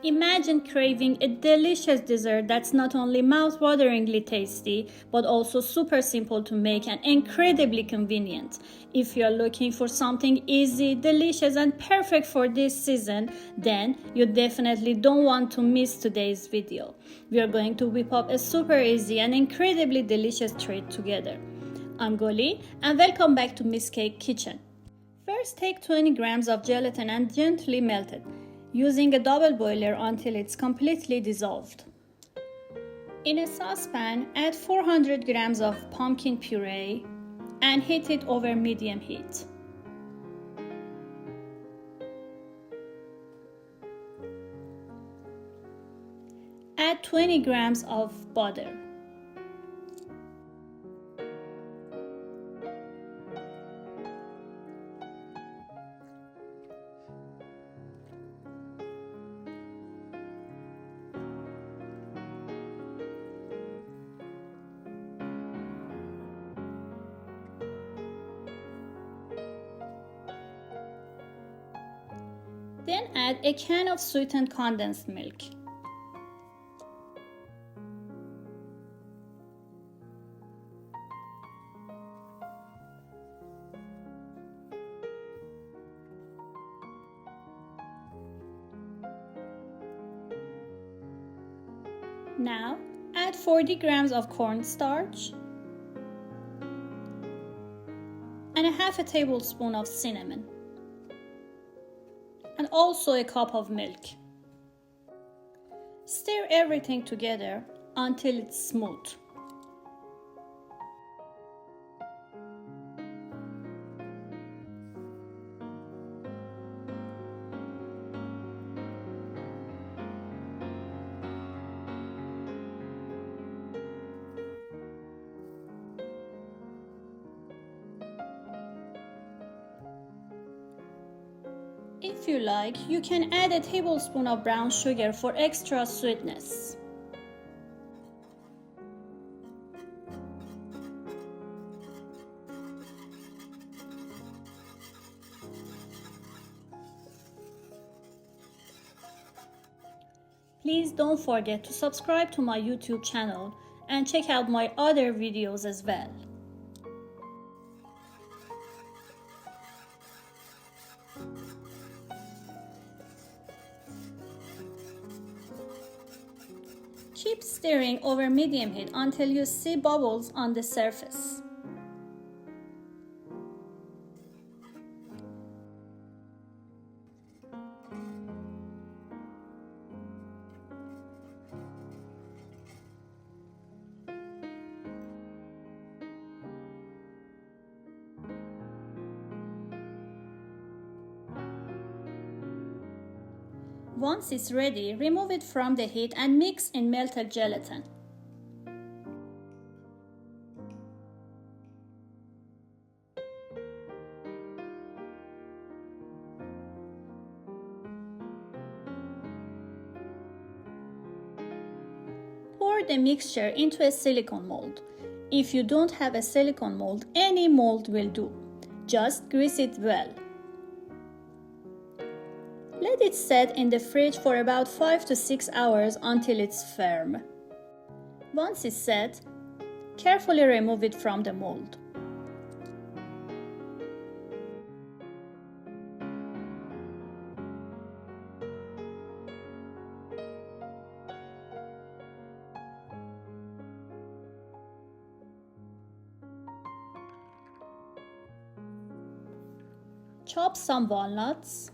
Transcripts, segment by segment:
Imagine craving a delicious dessert that's not only mouth-wateringly tasty, but also super simple to make and incredibly convenient. If you're looking for something easy, delicious, and perfect for this season, then you definitely don't want to miss today's video. We are going to whip up a super easy and incredibly delicious treat together. I'm Goli, and welcome back to Miss Cake Kitchen. First, take 20 grams of gelatin and gently melt it, using a double boiler until it's completely dissolved. In a saucepan, add 400 grams of pumpkin puree and heat it over medium heat. Add 20 grams of butter. Then add a can of sweetened condensed milk. Now add 40 grams of cornstarch and a half a tablespoon of cinnamon, and also a cup of milk. Stir everything together until it's smooth. If you like, you can add a tablespoon of brown sugar for extra sweetness. Please don't forget to subscribe to my YouTube channel and check out my other videos as well. Keep stirring over medium heat until you see bubbles on the surface. Once it's ready, remove it from the heat and mix in melted gelatin. Pour the mixture into a silicone mold. If you don't have a silicone mold, any mold will do. Just grease it well. Let it set in the fridge for about 5 to 6 hours until it's firm. Once it's set, carefully remove it from the mold. Chop some walnuts.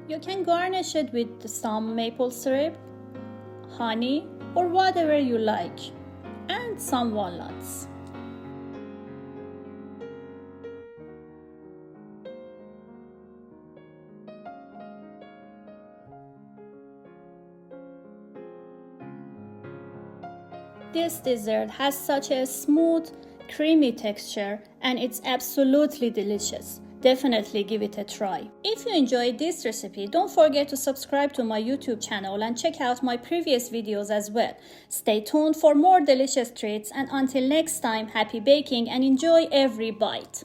You can garnish it with some maple syrup, honey, or whatever you like, and some walnuts. This dessert has such a smooth, creamy texture and it's absolutely delicious. Definitely give it a try. If you enjoyed this recipe, don't forget to subscribe to my YouTube channel and check out my previous videos as well. Stay tuned for more delicious treats, and until next time, happy baking and enjoy every bite.